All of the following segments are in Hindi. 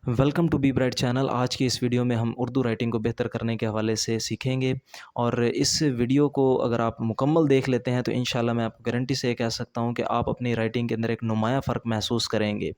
Welcome to be bright channel. आज की इस वीडियो में हम उर्दू राइटिंग को बेहतर करने के हवाले से सीखेंगे और इस वीडियो को अगर आप मुकम्मल देख लेते हैं तो इंशाल्लाह मैं आपको गारंटी से कह सकता हूं कि आप अपनी राइटिंग के अंदर एक नुमाया फ़र्क महसूस करेंगे।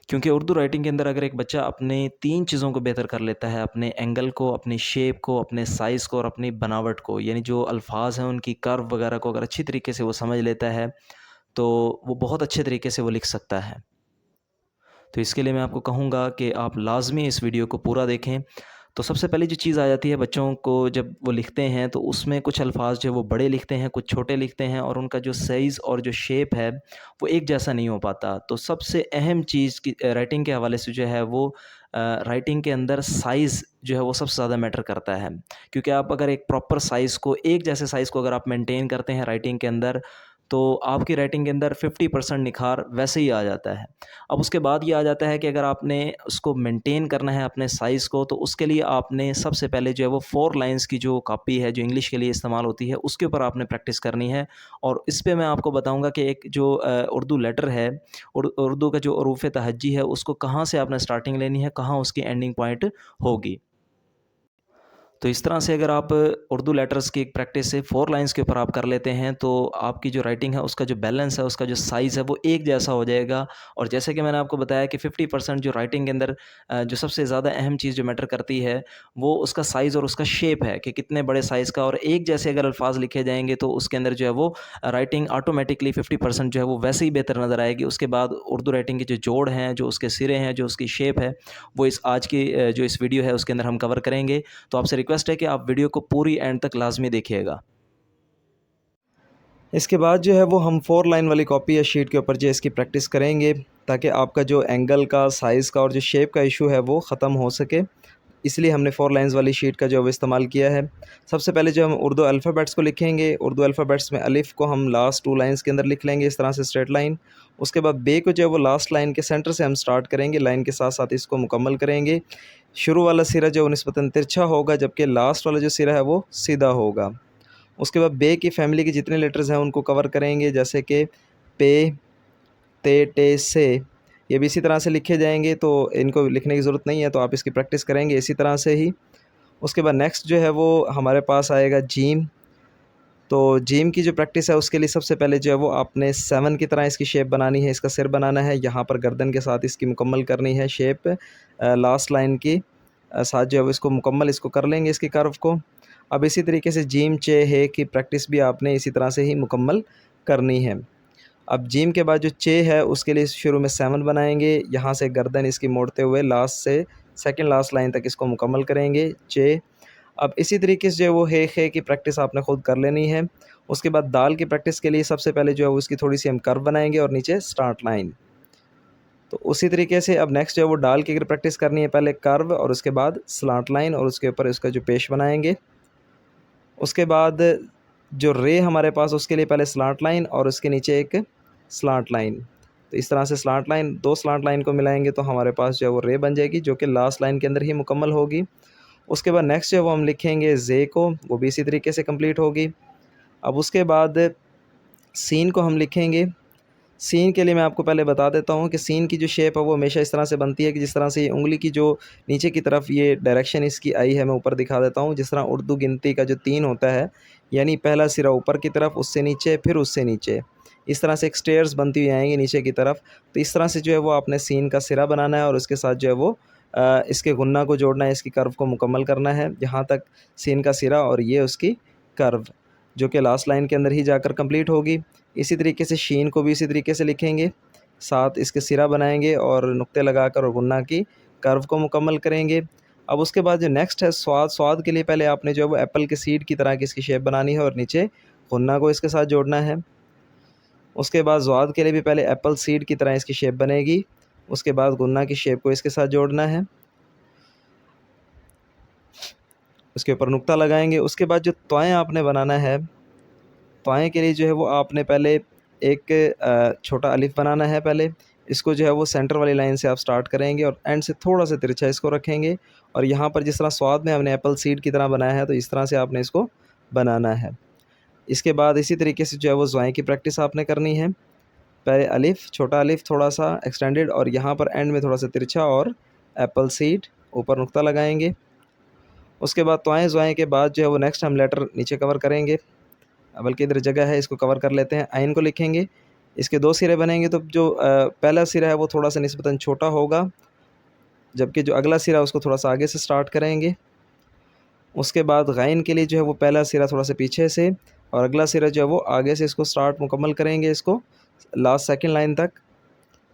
क्योंकि उर्दू राइटिंग के अंदर अगर एक बच्चा अपने 3 चीज़ों को बेहतर कर लेता है, अपने एंगल को, अपनी शेप को, अपने साइज़ को और अपनी बनावट को, यानी जो अल्फाज हैं उनकी कर्व वगैरह को अगर अच्छी तरीके से वो समझ लेता है, तो वो बहुत अच्छे तरीके से वो लिख सकता है। तो इसके लिए मैं आपको कहूँगा कि आप लाज़मी इस वीडियो को पूरा देखें। तो सबसे पहली जो चीज़ आ जाती है बच्चों को जब वो लिखते हैं तो उसमें कुछ अल्फ़ाज़ जो है वो बड़े लिखते हैं, कुछ छोटे लिखते हैं और उनका जो साइज़ और जो शेप है वो एक जैसा नहीं हो पाता। तो सबसे अहम चीज़ की राइटिंग के हवाले से जो है वो राइटिंग के अंदर साइज़ जो है वो सबसे ज़्यादा मैटर करता है। क्योंकि आप अगर एक प्रॉपर साइज़ को, एक जैसे साइज़ को अगर आप मेंटेन करते हैं राइटिंग के अंदर, तो आपकी राइटिंग के अंदर 50% निखार वैसे ही आ जाता है। अब उसके बाद ये आ जाता है कि अगर आपने उसको मेंटेन करना है अपने साइज़ को, तो उसके लिए आपने सबसे पहले जो है वो 4 लाइन्स की जो कॉपी है, जो इंग्लिश के लिए इस्तेमाल होती है, उसके ऊपर आपने प्रैक्टिस करनी है। और इस पे मैं आपको बताऊँगा कि एक जो उर्दू लेटर है, उर्दू का जो हरूफ तहज्जी है, उसको कहाँ से आपने स्टार्टिंग लेनी है, कहाँ उसकी एंडिंग पॉइंट होगी। तो इस तरह से अगर आप उर्दू लेटर्स की एक प्रैक्टिस से 4 लाइन्स के ऊपर आप कर लेते हैं, तो आपकी जो राइटिंग है, उसका जो बैलेंस है, उसका जो साइज़ है, वो एक जैसा हो जाएगा। और जैसे कि मैंने आपको बताया कि 50% जो राइटिंग के अंदर जो सबसे ज़्यादा अहम चीज़ जो मैटर करती है, वो उसका साइज़ और उसका शेप है कि कितने बड़े साइज़ का, और एक जैसे अगर अल्फ़ाज़ लिखे जाएँगे, तो उसके अंदर जो है वो राइटिंग ऑटोमैटिकली 50% जो है वो वैसे ही बेहतर नज़र आएगी। उसके बाद उर्दू राइटिंग के जो जोड़ हैं, जो उसके सिरे हैं, जो उसकी शेप है, वो इस आज की जो इस वीडियो है, उसके अंदर हम कवर करेंगे। तो आपसे रिक्वेस्ट है कि आप वीडियो को पूरी एंड तक लाज़मी देखिएगा। इसके बाद जो है वो हम 4 लाइन वाली कॉपी या शीट के ऊपर जो है इसकी प्रैक्टिस करेंगे, ताकि आपका जो एंगल का, साइज़ का और जो शेप का इशू है वो ख़त्म हो सके। इसलिए हमने 4 लाइन्स वाली शीट का जो है वो इस्तेमाल किया है। सबसे पहले जो हम उर्दू अल्फ़ाबेट्स को लिखेंगे, उर्दू अल्फ़ाबेट्स में अलिफ़ को हम लास्ट 2 लाइन्स के अंदर लिख लेंगे इस तरह से स्ट्रेट लाइन। उसके बाद बे को जो है वो लास्ट लाइन के सेंटर से हम स्टार्ट करेंगे, लाइन के साथ-साथ इसको मुकम्मल करेंगे। शुरू वाला सिरा जो है वो निस्बतन तिरछा होगा, जबकि लास्ट वाला जो सिरा है वो सीधा होगा। उसके बाद बे की फ़ैमिली के जितने लेटर्स हैं उनको कवर करेंगे, जैसे कि पे, ते, टे, से। ये भी इसी तरह से लिखे जाएंगे, तो इनको लिखने की ज़रूरत नहीं है, तो आप इसकी प्रैक्टिस करेंगे इसी तरह से ही। उसके बाद नेक्स्ट जो है वो हमारे पास आएगा जीम। तो जीम की जो प्रैक्टिस है उसके लिए सबसे पहले जो है वो आपने 7 की तरह इसकी शेप बनानी है, इसका सिर बनाना है, यहाँ पर गर्दन के साथ इसकी मुकम्मल करनी है शेप। लास्ट लाइन की साथ जो है वो इसको मुकम्मल इसको कर लेंगे, इसकी कर्व को। अब इसी तरीके से जीम, चे, हे की प्रैक्टिस भी आपने इसी तरह से ही मुकम्मल करनी है। अब जीम के बाद जो चे है उसके लिए शुरू में 7 बनाएंगे, यहाँ से गर्दन इसकी मोड़ते हुए लास्ट से सेकंड लास्ट लाइन तक इसको मुकम्मल करेंगे, चे। अब इसी तरीके से जो है वो हे, खे की प्रैक्टिस आपने ख़ुद कर लेनी है। उसके बाद दाल की प्रैक्टिस के लिए सबसे पहले जो है वो उसकी थोड़ी-सी हम कर्व बनाएंगे और नीचे स्टार्ट लाइन। तो उसी तरीके से अब नेक्स्ट जो है वो डाल की अगर प्रैक्टिस करनी है, पहले कर्व और उसके बाद स्लांट लाइन और उसके ऊपर इसका जो पेश बनाएंगे। उसके बाद जो रे हमारे पास, उसके लिए पहले स्लांट लाइन और उसके नीचे एक स्लांट लाइन। तो इस तरह से स्लांट लाइन, 2 स्लांट लाइन को मिलाएंगे तो हमारे पास जो है वो रे बन जाएगी, जो कि लास्ट लाइन के अंदर ही मुकम्मल होगी। उसके बाद नेक्स्ट जो है वो हम लिखेंगे जे को, वो भी इसी तरीके से कंप्लीट होगी। अब उसके बाद सीन को हम लिखेंगे। सीन के लिए मैं आपको पहले बता देता हूँ कि सीन की जो शेप है वो हमेशा इस तरह से बनती है कि जिस तरह से ये उंगली की जो नीचे की तरफ ये डायरेक्शन इसकी आई है, मैं ऊपर दिखा देता हूँ। जिस तरह उर्दू गिनती का जो 3 होता है, यानी पहला सिरा ऊपर की तरफ, उससे नीचे, फिर उससे नीचे, इस तरह से एक स्टेयर्स बनती हुई आएंगी नीचे की तरफ। तो इस तरह से जो है वो आपने सीन का सिरा बनाना है और उसके साथ जो है वो इसके गुन्ना को जोड़ना है, इसकी कर्व को मुकम्मल करना है, यहाँ तक सीन का सिरा और ये उसकी कर्व, जो कि लास्ट लाइन के अंदर ही जाकर कंप्लीट होगी। इसी तरीके से शीन को भी इसी तरीके से लिखेंगे, साथ इसके सिरा बनाएंगे और नुक्ते लगाकर और गुन्ना की कर्व को मुकम्मल करेंगे। अब उसके बाद जो नेक्स्ट है स्वाद, स्वाद के लिए पहले आपने जो है वो एप्पल के सीड की तरह की इसकी शेप बनानी है और नीचे गुन्ना को इसके साथ जोड़ना है। उसके बाद ज़्वाद के लिए भी पहले एप्पल सीड की तरह इसकी शेप बनेगी, उसके बाद गुन्ना की शेप को इसके साथ जोड़ना है, उसके ऊपर नुक्ता लगाएंगे। उसके बाद जो त्वाएँ आपने बनाना है, त्वाएँ के लिए जो है वो आपने पहले एक छोटा अलिफ बनाना है पहले। इसको जो है वो सेंटर वाली लाइन से आप स्टार्ट करेंगे और एंड से थोड़ा सा तिरछा इसको रखेंगे, और यहाँ पर जिस तरह स्वाद में हमने एप्पल सीड की तरह बनाया है, तो इस तरह से आपने इसको बनाना है। इसके बाद इसी तरीके से जो है वो ज़्वाएँ की प्रैक्टिस आपने करनी है। पहले अलिफ, छोटा अलिफ थोड़ा सा एक्सटेंडेड और यहाँ पर एंड में थोड़ा सा तिरछा और एप्पल सीड, ऊपर नुक्ता लगाएंगे। उसके बाद तोआएँ ज़ोआएँ के बाद जो है वो नेक्स्ट हम लेटर नीचे कवर करेंगे, बल्कि इधर जगह है इसको कवर कर लेते हैं। आइन को लिखेंगे, इसके 2 सिरे बनेंगे, तो जो पहला सिरा है वो थोड़ा सा निस्बतन छोटा होगा, जबकि जो अगला सिरा उसको थोड़ा सा आगे से स्टार्ट करेंगे। उसके बाद गैन के लिए जो है वो पहला सिरा थोड़ा सा पीछे से और अगला सिरा जो है वो आगे से इसको स्टार्ट मुकम्मल करेंगे, इसको लास्ट सेकंड लाइन तक,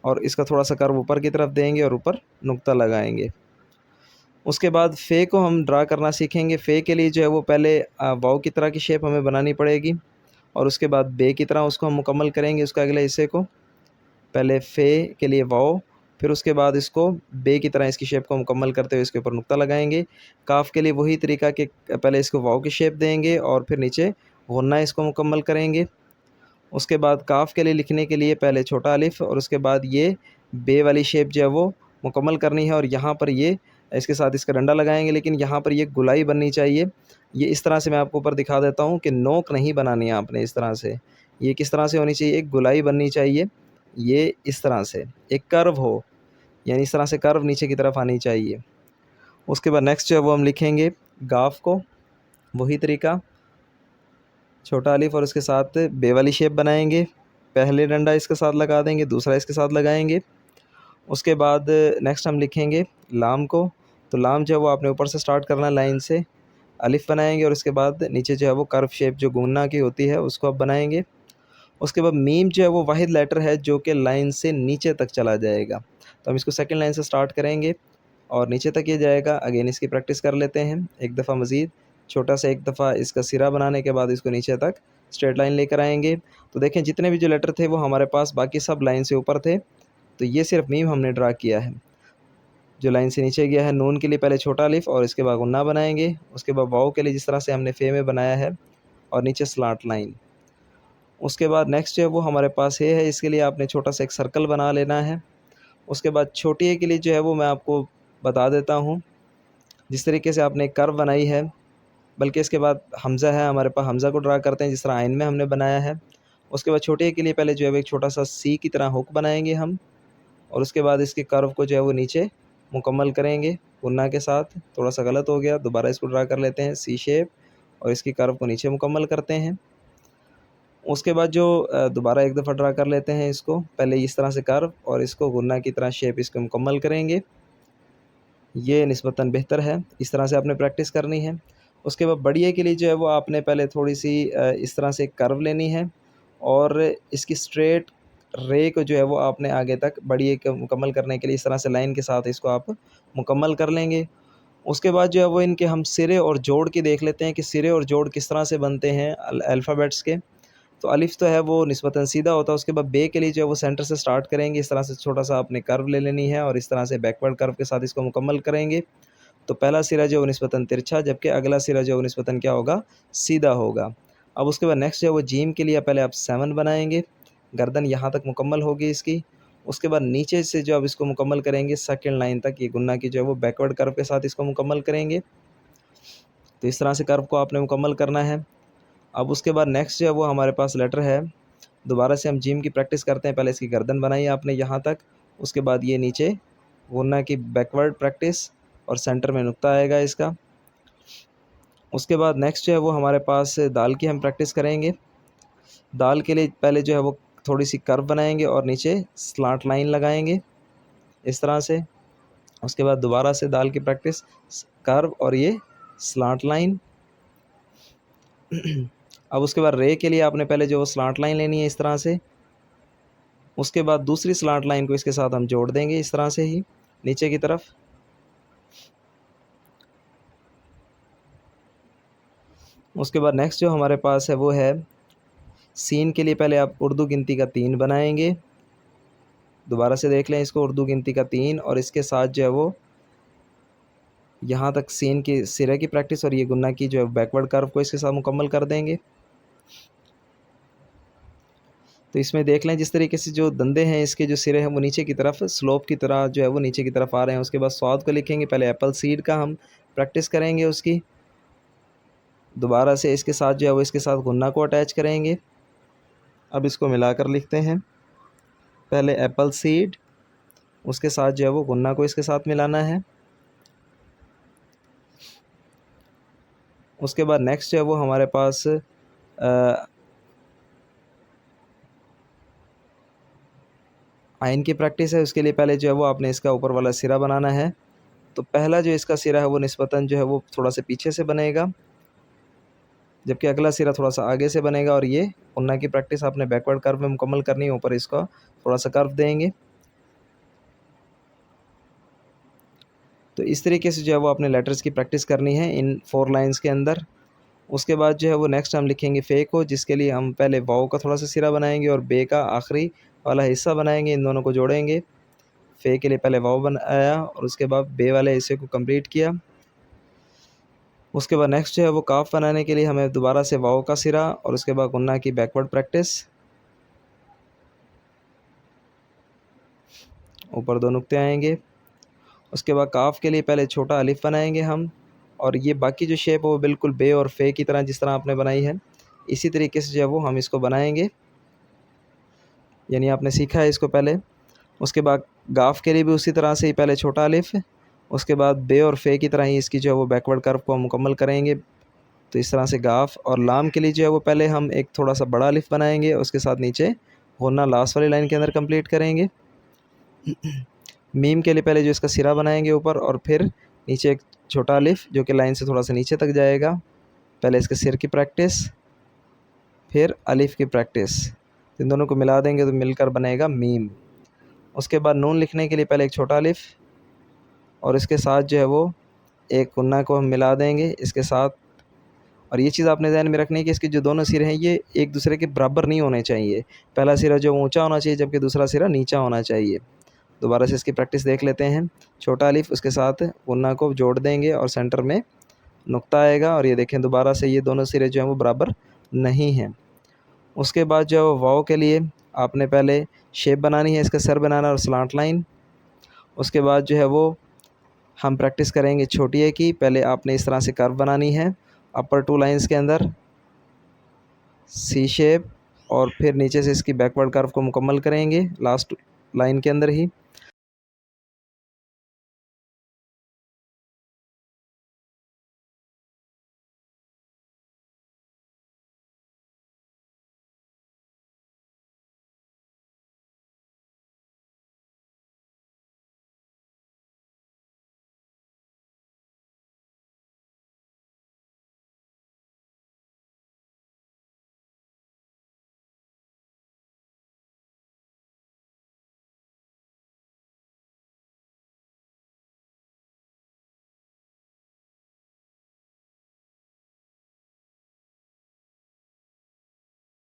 और इसका थोड़ा सा कर्व ऊपर की तरफ देंगे और ऊपर नुक्ता लगाएंगे। उसके बाद फ़े को हम ड्रा करना सीखेंगे। फ़े के लिए जो है वो पहले वाव की तरह की शेप हमें बनानी पड़ेगी और उसके बाद बे की तरह उसको हम मुकम्मल करेंगे उसका अगले हिस्से को। पहले फ़े के लिए वाव, फिर उसके बाद इसको बे की तरह इसकी शेप को मुकम्मल करते हुए इसके ऊपर नुक्ता लगाएंगे। काफ़ के लिए वही तरीका कि पहले इसको वाव की शेप देंगे और फिर नीचे गुन्ना इसको मुकम्मल करेंगे। उसके बाद काफ़ के लिए लिखने के लिए पहले छोटा अलिफ और उसके बाद ये बे वाली शेप जो है वो मुकम्मल करनी है और यहाँ पर ये इसके साथ इसका डंडा लगाएंगे, लेकिन यहाँ पर ये गुलाई बननी चाहिए। ये इस तरह से मैं आपको ऊपर दिखा देता हूँ कि नोक नहीं बनानी है आपने इस तरह से। ये किस तरह से होनी चाहिए, एक गुलाई बननी चाहिए, ये इस तरह से एक कर्व हो, यानी इस तरह से कर्व नीचे की तरफ आनी चाहिए। उसके बाद नेक्स्ट जो है वो हम लिखेंगे गाफ को, वही तरीका, छोटा अलिफ और उसके साथ बे वाली शेप बनाएंगे। पहले डंडा इसके साथ लगा देंगे, दूसरा इसके साथ लगाएंगे। उसके बाद नेक्स्ट हम लिखेंगे लाम को, तो लाम जो है वो आपने ऊपर से स्टार्ट करना है लाइन से, अलिफ बनाएंगे और उसके बाद नीचे जो है वो कर्व शेप जो गुन्ना की होती है उसको आप बनाएंगे। उसके बाद मीम जो है वो वाहिद लेटर है जो कि लाइन से नीचे तक चला जाएगा, तो हम इसको सेकंड लाइन से स्टार्ट करेंगे और नीचे तक ये जाएगा। अगेन इसकी प्रैक्टिस कर लेते हैं एक दफ़ा मज़ीद, छोटा सा एक दफ़ा इसका सिरा बनाने के बाद इसको नीचे तक स्ट्रेट लाइन लेकर आएंगे। तो देखें जितने भी जो लेटर थे वो हमारे पास बाकी सब लाइन से ऊपर थे, तो ये सिर्फ मीम हमने ड्रा किया है जो लाइन से नीचे गया है। नून के लिए पहले छोटा अलिफ और इसके बाद गुन्ना बनाएंगे। उसके बाद वाव के लिए जिस तरह से हमने फे में बनाया है और नीचे स्लांट लाइन। उसके बाद नेक्स्ट जो है वो हमारे पास ये है, इसके लिए आपने छोटा सा एक सर्कल बना लेना है। उसके बाद छोटी ए के लिए जो है वो मैं आपको बता देता हूँ, जिस तरीके से आपने एक कर्व बनाई है, बल्कि इसके बाद हमज़ा है हमारे पास, हमज़ा को ड्रा करते हैं जिस तरह आइन में हमने बनाया है। उसके बाद छोटे ए के लिए पहले जो है वो एक छोटा सा सी की तरह हुक बनाएंगे हम और उसके बाद इसके कर्व को जो है वो नीचे मुकम्मल करेंगे गुन्ना के साथ। थोड़ा सा गलत हो गया, दोबारा इसको ड्रा कर लेते हैं सी शेप और इसकी कर्व को नीचे मुकम्मल करते हैं। उसके बाद जो दोबारा एक दफ़ा ड्रा कर लेते हैं इसको, पहले इस तरह से कर्व और इसको गुन्ना की तरह शेप इसको मुकम्मल करेंगे। ये निस्बतन बेहतर है, इस तरह से आपने प्रैक्टिस करनी है। उसके बाद बढ़िया के लिए जो है वो आपने पहले थोड़ी सी इस तरह से एक कर्व लेनी है और इसकी स्ट्रेट रे को जो है वो आपने आगे तक बढ़िया को मुकम्मल करने के लिए इस तरह से लाइन के साथ इसको आप मुकम्मल कर लेंगे। उसके बाद जो है वो इनके हम सिरे और जोड़ के देख लेते हैं कि सिरे और जोड़ किस तरह से बनते हैं अल्फ़ाबेट्स के। तो अलिफ तो है वो निस्बतन सीधा होता है। उसके बाद बे के लिए जो है वो सेंटर से स्टार्ट करेंगे, इस तरह से छोटा सा आपने कर्व ले लेनी है और इस तरह से बैकवर्ड कर्व के साथ इसको मुकम्मल करेंगे। तो पहला सिरा जो है वो निस्बतन तिरछा, जबकि अगला सिरा जो है वो निस्बतन क्या होगा, सीधा होगा। अब उसके बाद नेक्स्ट जो है वो जीम के लिए पहले आप 7 बनाएंगे, गर्दन यहाँ तक मुकम्मल होगी इसकी। उसके बाद नीचे से जो अब इसको मुकम्मल करेंगे सेकंड लाइन तक, ये गुन्ना की जो है वो बैकवर्ड कर्व के साथ इसको मुकम्मल करेंगे। तो इस तरह से कर्व को आपने मुकम्मल करना है। अब उसके बाद नेक्स्ट जो है वो हमारे पास लेटर है, दोबारा से हम जीम की प्रैक्टिस करते हैं। पहले इसकी गर्दन बनाई आपने यहाँ तक, उसके बाद ये नीचे गुन्ना की बैकवर्ड प्रैक्टिस और सेंटर में नुक्ता आएगा इसका। उसके बाद नेक्स्ट जो है वो हमारे पास दाल की हम प्रैक्टिस करेंगे। दाल के लिए पहले जो है वो थोड़ी सी कर्व बनाएंगे और नीचे स्लांट लाइन लगाएंगे इस तरह से। उसके बाद दोबारा से दाल की प्रैक्टिस, कर्व और ये स्लांट लाइन। अब उसके बाद रे के लिए आपने पहले जो वो स्लांट लाइन लेनी है इस तरह से। उसके बाद दूसरी स्लांट लाइन को इसके साथ हम जोड़ देंगे इस तरह से ही नीचे की तरफ। उसके बाद नेक्स्ट जो हमारे पास है वो है सीन के लिए पहले आप उर्दू गिनती का 3 बनाएंगे। दोबारा से देख लें इसको, उर्दू गिनती का 3 और इसके साथ जो है वो यहाँ तक सीन की सिरे की प्रैक्टिस और ये गुन्ना की जो है बैकवर्ड कर्व को इसके साथ मुकम्मल कर देंगे। तो इसमें देख लें जिस तरीके से जो दंदे हैं इसके जो सिरे हैं वो नीचे की तरफ स्लोप की तरह जो है वो नीचे की तरफ आ रहे हैं। उसके बाद स्वाद को लिखेंगे, पहले एप्पल सीड का हम प्रैक्टिस करेंगे उसकी। दोबारा से इसके साथ जो है वो इसके साथ गुन्ना को अटैच करेंगे। अब इसको मिलाकर लिखते हैं पहले एप्पल सीड, उसके साथ जो है वो गुन्ना को इसके साथ मिलाना है। उसके बाद नेक्स्ट जो है वो हमारे पास आयन की प्रैक्टिस है। उसके लिए पहले जो है वो आपने इसका ऊपर वाला सिरा बनाना है। तो पहला जो इसका सिरा है वो निस्बतन जो है वो थोड़ा सा पीछे से बनेगा, जबकि अगला सिरा थोड़ा सा आगे से बनेगा। और ये गुन्ना की प्रैक्टिस आपने बैकवर्ड कर्व में मुकम्मल करनी है। ऊपर इसका थोड़ा सा कर्व देंगे। तो इस तरीके से जो है वो आपने लेटर्स की प्रैक्टिस करनी है इन 4 लाइंस के अंदर। उसके बाद जो है वो नेक्स्ट हम लिखेंगे फ़े को, जिसके लिए हम पहले वाव का थोड़ा सा सिरा बनाएंगे और बे का आखिरी वाला हिस्सा बनाएंगे। इन दोनों को जोड़ेंगे। फ़े के लिए पहले वाव बनाया और उसके बाद बे वाले हिस्से को कंप्लीट किया। उसके बाद नेक्स्ट जो है वो काफ बनाने के लिए हमें दोबारा से वाव का सिरा और उसके बाद गुन्ना की बैकवर्ड प्रैक्टिस। ऊपर 2 नुक्ते आएंगे। उसके बाद काफ के लिए पहले छोटा अलिफ बनाएंगे हम, और ये बाकी जो शेप है वो बिल्कुल बे और फ़े की तरह जिस तरह आपने बनाई है इसी तरीके से जो है वो हम इसको बनाएंगे, यानी आपने सीखा है इसको पहले। उसके बाद गाफ के लिए भी उसी तरह से ही पहले छोटा अलिफ, उसके बाद बे और फ़े की तरह ही इसकी जो है वो बैकवर्ड कर्व को मुकम्मल करेंगे। तो इस तरह से गाफ और लाम के लिए जो है वो पहले हम एक थोड़ा सा बड़ा अलिफ बनाएंगे, उसके साथ नीचे गुन्ना लास्ट वाली लाइन के अंदर कंप्लीट करेंगे। मीम के लिए पहले जो इसका सिरा बनाएंगे ऊपर, और फिर नीचे एक छोटा अलिफ जो कि लाइन से थोड़ा सा नीचे तक जाएगा। पहले इसके सिर की प्रैक्टिस, फिर अलिफ की प्रैक्टिस। इन दोनों को मिला देंगे तो मिलकर बनेगा मीम। उसके बाद नून लिखने के लिए पहले एक छोटा अलिफ और इसके साथ जो है वो एक गुन्ना को हम मिला देंगे इसके साथ। और ये चीज़ आपने ध्यान में रखनी है कि इसके जो दोनों सिरे हैं ये एक दूसरे के बराबर नहीं होने चाहिए। पहला सिरा जो ऊंचा होना चाहिए जबकि दूसरा सिरा नीचा होना चाहिए। दोबारा से इसकी प्रैक्टिस देख लेते हैं। छोटा अलिफ, उसके साथ गुन्ना को जोड़ देंगे और सेंटर में नुक्ता आएगा, और ये देखें दोबारा से ये दोनों सिरे जो हैं वो बराबर नहीं हैं। उसके बाद जो है वाव के लिए आपने पहले शेप बनानी है, इसका सर बनाना और स्लांट लाइन। उसके बाद जो है वो हम प्रैक्टिस करेंगे छोटी ए की। पहले आपने इस तरह से कर्व बनानी है अपर 2 लाइंस के अंदर सी शेप, और फिर नीचे से इसकी बैकवर्ड कर्व को मुकम्मल करेंगे लास्ट लाइन के अंदर ही।